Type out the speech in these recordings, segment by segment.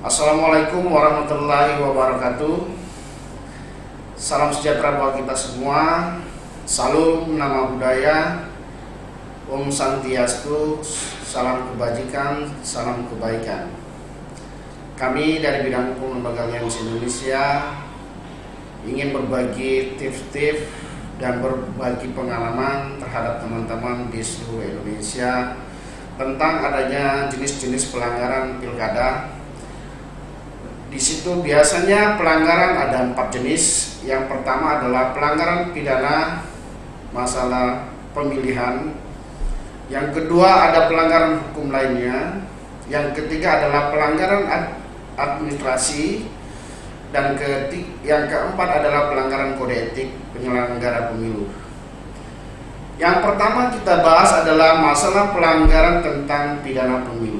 Assalamualaikum warahmatullahi wabarakatuh. Salam sejahtera buat kita semua. Salam nama budaya. Om Santiastu. Salam kebajikan, salam kebaikan. Kami dari bidang hukum Lembaga Aliansi Indonesia ingin berbagi tips-tips dan berbagi pengalaman terhadap teman-teman di seluruh Indonesia tentang adanya jenis-jenis pelanggaran pilkada. Di situ biasanya pelanggaran ada 4 jenis. Yang pertama adalah pelanggaran pidana masalah pemilihan. Yang kedua ada pelanggaran hukum lainnya. Yang ketiga adalah pelanggaran administrasi. Dan yang keempat adalah pelanggaran kode etik penyelenggara pemilu. Yang pertama kita bahas adalah masalah pelanggaran tentang pidana pemilu.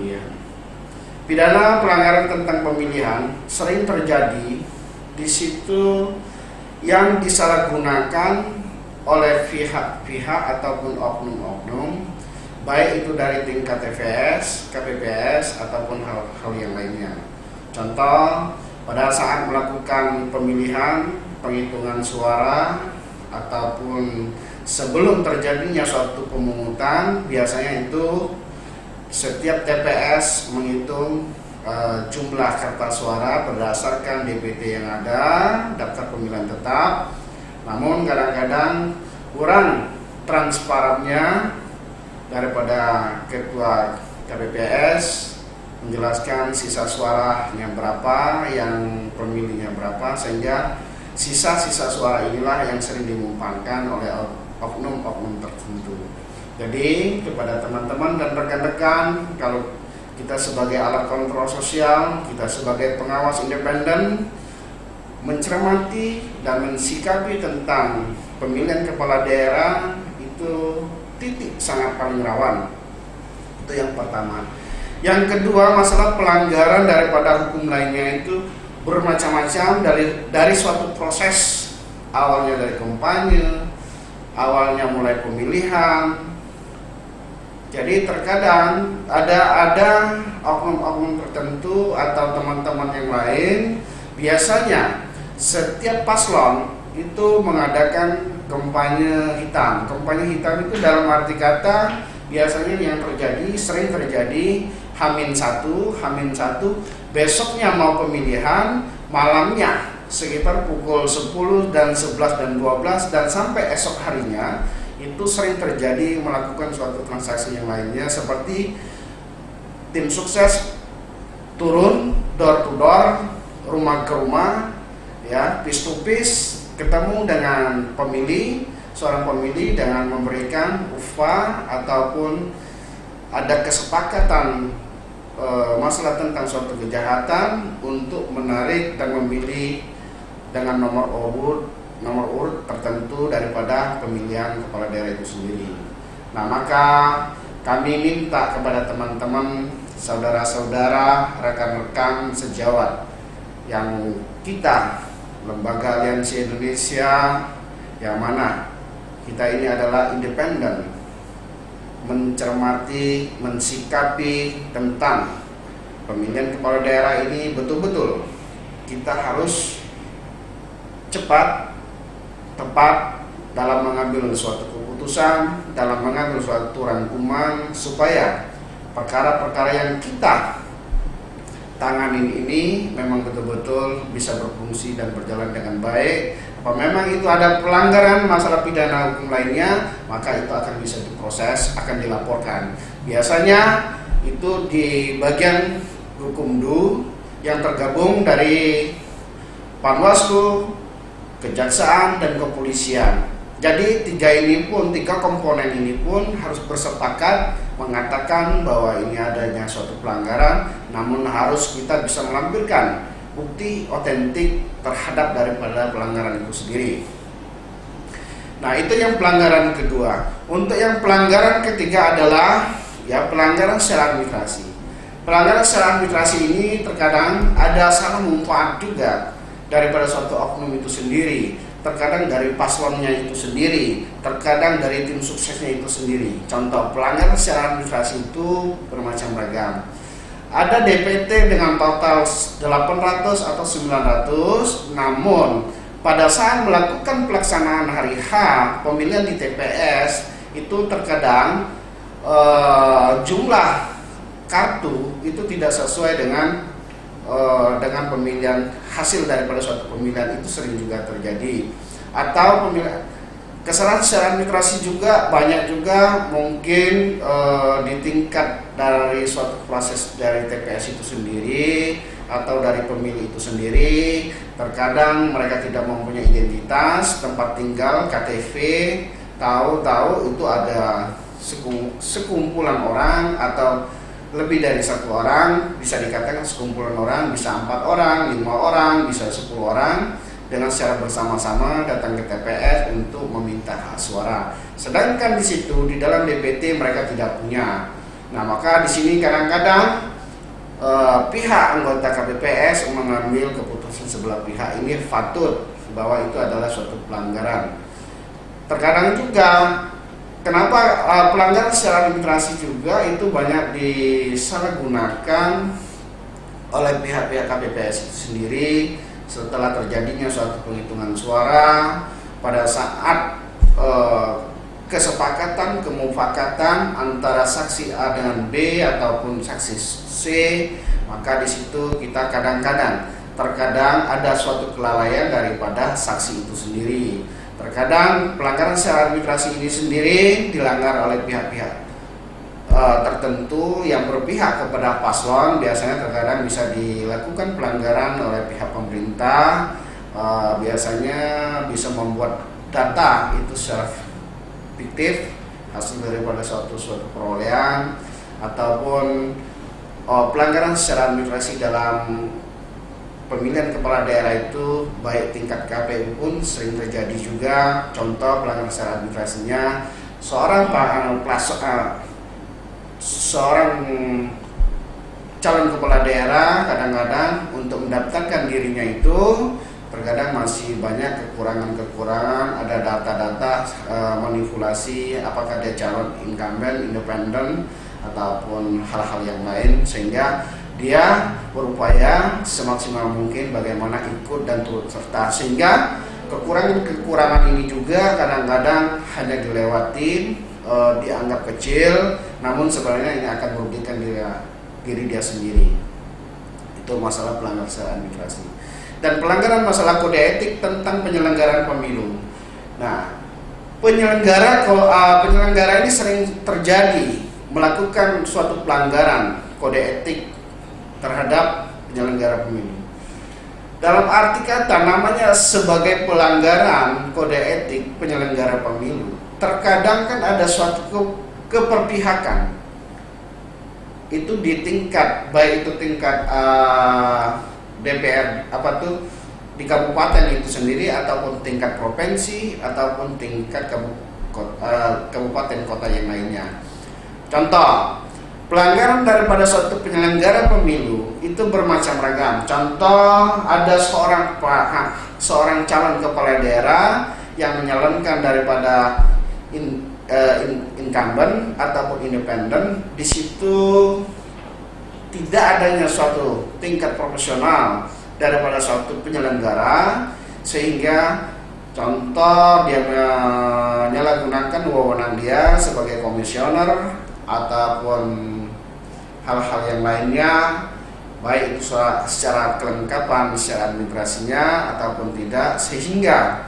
Pidana pelanggaran tentang pemilihan sering terjadi di situ yang disalahgunakan oleh pihak-pihak ataupun oknum-oknum, baik itu dari tingkat TPS, KPPS ataupun hal-hal yang lainnya. Contoh, pada saat melakukan pemilihan, penghitungan suara ataupun sebelum terjadinya suatu pemungutan, biasanya itu setiap TPS menghitung jumlah kertas suara berdasarkan DPT yang ada, daftar pemilihan tetap. Namun kadang-kadang kurang transparannya daripada ketua KPPS menjelaskan sisa suaranya berapa, yang pemilihnya berapa, sehingga sisa-sisa suara inilah yang sering dimumpankan oleh oknum-oknum tertentu. Jadi kepada teman-teman dan rekan-rekan, kalau kita sebagai alat kontrol sosial, kita sebagai pengawas independen mencermati dan mensikapi tentang pemilihan kepala daerah itu titik sangat paling rawan. Itu yang pertama. Yang kedua, masalah pelanggaran daripada hukum lainnya itu bermacam-macam dari suatu proses, awalnya dari kampanye, awalnya mulai pemilihan. Jadi terkadang ada oknum-oknum tertentu atau teman-teman yang lain, biasanya setiap paslon itu mengadakan kampanye hitam. Kampanye hitam itu dalam arti kata biasanya yang sering terjadi H-1, besoknya mau pemilihan, malamnya sekitar pukul 10 dan 11 dan 12 dan sampai esok harinya itu sering terjadi melakukan suatu transaksi yang lainnya, seperti tim sukses turun door to door, rumah ke rumah, ya, piece to piece, ketemu dengan seorang pemilih dengan memberikan upah ataupun ada kesepakatan masalah tentang suatu kejahatan untuk menarik dan memilih dengan nomor urut tertentu daripada pemilihan kepala daerah itu sendiri. Nah, maka kami minta kepada teman-teman, saudara-saudara, rekan-rekan sejawat yang kita Lembaga Aliansi Indonesia, yang mana kita ini adalah independen, mencermati, mensikapi tentang pemilihan kepala daerah ini betul-betul kita harus cepat, tepat dalam mengambil suatu keputusan, dalam mengambil suatu rangkuman, supaya perkara-perkara yang kita tanganin ini memang betul-betul bisa berfungsi dan berjalan dengan baik. Apa memang itu ada pelanggaran masalah pidana hukum lainnya, maka itu akan bisa diproses, akan dilaporkan. Biasanya itu di bagian Hukumdu yang tergabung dari Panwaslu, Kejaksaan dan Kepolisian. Jadi tiga komponen ini pun harus bersepakat mengatakan bahwa ini adanya suatu pelanggaran, namun harus kita bisa melampirkan bukti otentik terhadap daripada pelanggaran itu sendiri. Nah, itu yang pelanggaran kedua. Untuk yang pelanggaran ketiga adalah pelanggaran secara administrasi. Pelanggaran secara administrasi ini terkadang ada salah manfaat juga daripada suatu oknum itu sendiri, terkadang dari paslonnya itu sendiri, terkadang dari tim suksesnya itu sendiri. Contoh pelanggaran secara administrasi itu bermacam ragam. ada DPT dengan total 800 atau 900, namun pada saat melakukan pelaksanaan hari H pemilihan di TPS itu terkadang jumlah kartu itu tidak sesuai dengan pemilihan, hasil daripada suatu pemilihan itu sering juga terjadi. Atau pemilihan kesalahan secara administrasi juga banyak juga, mungkin di tingkat dari suatu proses dari TPS itu sendiri atau dari pemilih itu sendiri, terkadang mereka tidak mempunyai identitas, tempat tinggal, KTP, tahu-tahu itu ada sekumpulan orang atau lebih dari satu orang, bisa dikatakan sekumpulan orang, bisa 4 orang, 5 orang, bisa 10 orang, dengan secara bersama-sama datang ke TPS untuk meminta hak suara. Sedangkan di situ di dalam DPT mereka tidak punya. Nah, maka di sini kadang-kadang pihak anggota KPPS mengambil keputusan sebelah pihak ini fatut bahwa itu adalah suatu pelanggaran. Terkadang juga kenapa pelanggaran secara administrasi juga itu banyak disalahgunakan oleh pihak-pihak KPPS itu sendiri setelah terjadinya suatu penghitungan suara pada saat kesepakatan, kemufakatan antara saksi A dengan B ataupun saksi C, maka di situ kita terkadang ada suatu kelalaian daripada saksi itu sendiri. Terkadang pelanggaran secara administrasi ini sendiri dilanggar oleh pihak-pihak tertentu yang berpihak kepada paslon. Biasanya terkadang bisa dilakukan pelanggaran oleh pihak pemerintah, biasanya bisa membuat data itu secara fiktif hasil daripada suatu perolehan, ataupun pelanggaran secara administrasi dalam pemilihan kepala daerah itu baik tingkat KPU pun sering terjadi juga. Contoh pelanggaran secara administrasinya, seorang calon kepala daerah kadang-kadang untuk mendaftarkan dirinya itu terkadang masih banyak kekurangan, ada data-data manipulasi, apakah dia calon incumbent, independen, ataupun hal-hal yang lain, sehingga dia berupaya semaksimal mungkin bagaimana ikut dan turut serta, sehingga kekurangan ini juga kadang-kadang hanya dilewati, dianggap kecil, namun sebenarnya ini akan merugikan diri dia sendiri. Itu masalah pelanggaran secara administrasi. Dan pelanggaran masalah kode etik tentang penyelenggaraan pemilu. Nah, penyelenggara ini sering terjadi melakukan suatu pelanggaran kode etik terhadap penyelenggara pemilu. Dalam arti kata namanya sebagai pelanggaran kode etik penyelenggara pemilu, terkadang kan ada suatu keperpihakan. Itu di tingkat, baik itu tingkat DPR di kabupaten itu sendiri, ataupun tingkat provinsi, ataupun tingkat kabupaten kota yang lainnya. Contoh, pelanggaran daripada suatu penyelenggara pemilu itu bermacam ragam. Contoh, ada seorang calon kepala daerah yang menyalonkan daripada incumbent ataupun independen. Di situ tidak adanya suatu tingkat profesional daripada suatu penyelenggara, sehingga contoh dia menyalahgunakan wewenang dia sebagai komisioner ataupun hal-hal yang lainnya, baik itu secara kelengkapan secara administrasinya ataupun tidak, sehingga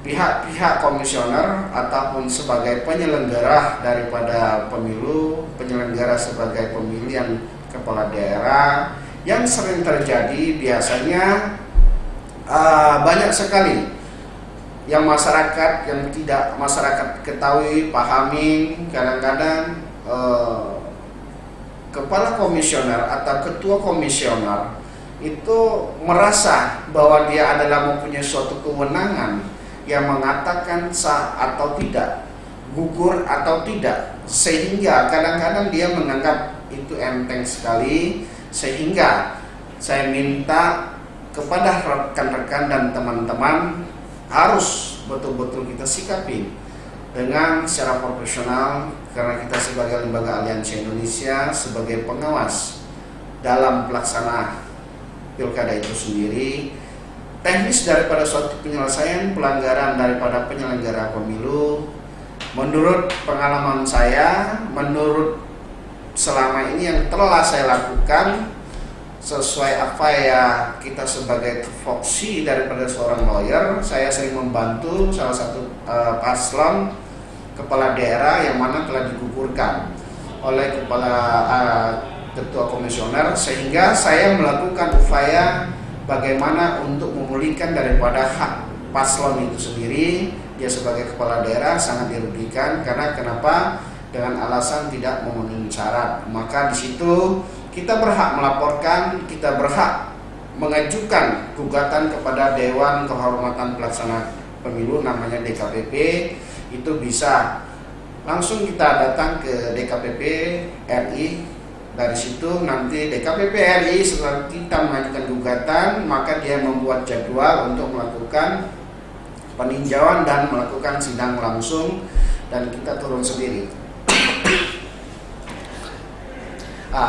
pihak-pihak komisioner ataupun sebagai penyelenggara daripada pemilu, penyelenggara sebagai pemilihan kepala daerah, yang sering terjadi biasanya banyak sekali yang tidak masyarakat ketahui, pahami. Kadang-kadang kepala komisioner atau ketua komisioner itu merasa bahwa dia adalah mempunyai suatu kewenangan yang mengatakan sah atau tidak, gugur atau tidak, sehingga kadang-kadang dia menganggap itu enteng sekali. Sehingga saya minta kepada rekan-rekan dan teman-teman harus betul-betul kita sikapi dengan secara profesional, karena kita sebagai lembaga Aliansi Indonesia sebagai pengawas dalam pelaksanaan pilkada itu sendiri. Teknis daripada suatu penyelesaian pelanggaran daripada penyelenggara pemilu, menurut pengalaman saya, menurut selama ini yang telah saya lakukan, sesuai apa ya kita sebagai tupoksi daripada seorang lawyer, saya sering membantu salah satu paslon kepala daerah yang mana telah digugurkan oleh kepala ketua komisioner, sehingga saya melakukan upaya bagaimana untuk memulihkan daripada hak paslon itu sendiri. Dia sebagai kepala daerah sangat dirugikan karena kenapa? Dengan alasan tidak memenuhi syarat. Maka di situ kita berhak melaporkan, kita berhak mengajukan gugatan kepada Dewan Kehormatan Pelaksana Pemilu, namanya DKPP. Itu bisa langsung kita datang ke DKPP RI. Dari situ nanti DKPP RI setelah kita mengajukan gugatan, maka dia membuat jadwal untuk melakukan peninjauan dan melakukan sidang langsung, dan kita turun sendiri.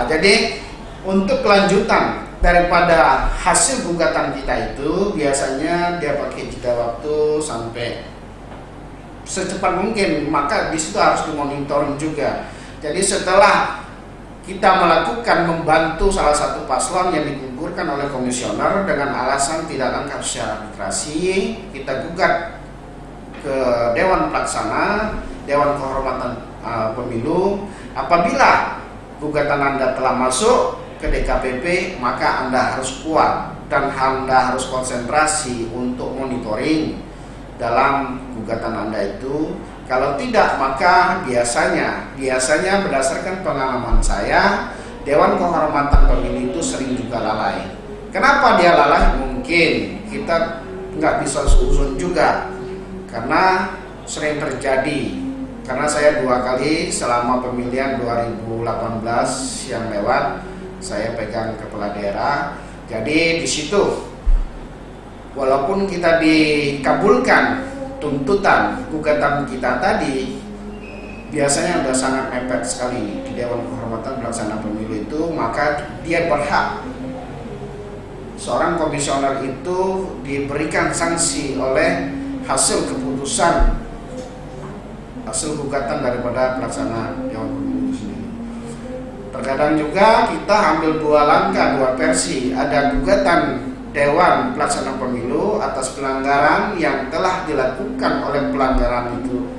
Jadi untuk kelanjutan daripada hasil gugatan kita itu biasanya dia pakai jeda waktu sampai secepat mungkin, maka di situ harus dimonitoring juga. Jadi setelah kita melakukan membantu salah satu paslon yang digugurkan oleh komisioner dengan alasan tidak lengkap secara administrasi, kita gugat ke Dewan Pelaksana, Dewan Kehormatan Pemilu. Apabila gugatan Anda telah masuk ke DKPP, maka Anda harus kuat dan Anda harus konsentrasi untuk monitoring dalam gugatan Anda itu. Kalau tidak, maka biasanya berdasarkan pengalaman saya, Dewan Kehormatan Pemilu itu sering juga lalai. Kenapa dia lalai? Mungkin kita nggak bisa seuzon juga, karena sering terjadi. Karena saya 2 kali selama pemilihan 2018 yang lewat, saya pegang kepala daerah. Jadi di situ, walaupun kita dikabulkan tuntutan gugatan kita tadi, biasanya sudah sangat mepet sekali di Dewan Kehormatan Pelaksana Pemilu itu, maka dia berhak, seorang komisioner itu diberikan sanksi oleh hasil keputusan, hasil gugatan daripada pelaksana Dewan Pemilu sendiri. Terkadang juga kita ambil 2 langkah, 2 versi. Ada gugatan Dewan Pelaksana Pemilu atas pelanggaran yang telah dilakukan oleh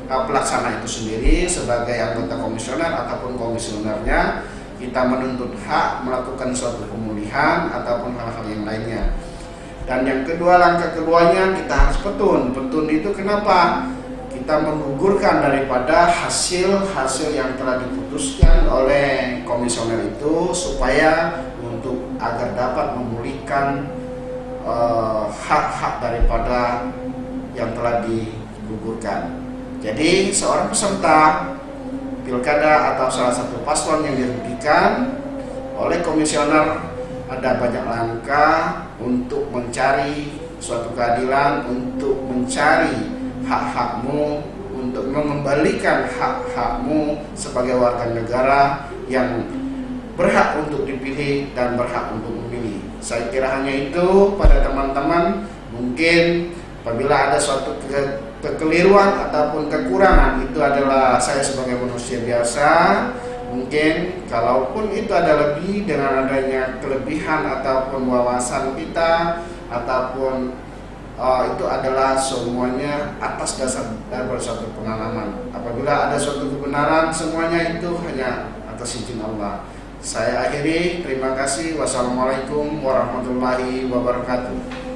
pelaksana itu sendiri sebagai anggota komisioner ataupun komisionernya. Kita menuntut hak melakukan suatu pemulihan ataupun hal-hal yang lainnya. Dan yang kedua, langkah keduanya kita harus petun. Petun itu kenapa? Kita menggugurkan daripada hasil yang telah diputuskan oleh komisioner itu, supaya untuk agar dapat memulihkan hak-hak daripada yang telah digugurkan. Jadi seorang peserta pilkada atau salah satu paslon yang dirugikan oleh komisioner, ada banyak langkah untuk mencari suatu keadilan, untuk mencari hak-hakmu, untuk mengembalikan hak-hakmu sebagai warga negara yang berhak untuk dipilih dan berhak untuk memilih. Saya kira hanya itu pada teman-teman. Mungkin apabila ada suatu kekeliruan ataupun kekurangan, itu adalah saya sebagai manusia biasa. Mungkin kalaupun itu ada lebih, dengan adanya kelebihan ataupun wawasan kita, ataupun itu adalah semuanya atas dasar daripada suatu pengalaman. Apabila ada suatu kebenaran, semuanya itu hanya atas izin Allah. Saya akhiri, terima kasih. Wassalamualaikum warahmatullahi wabarakatuh.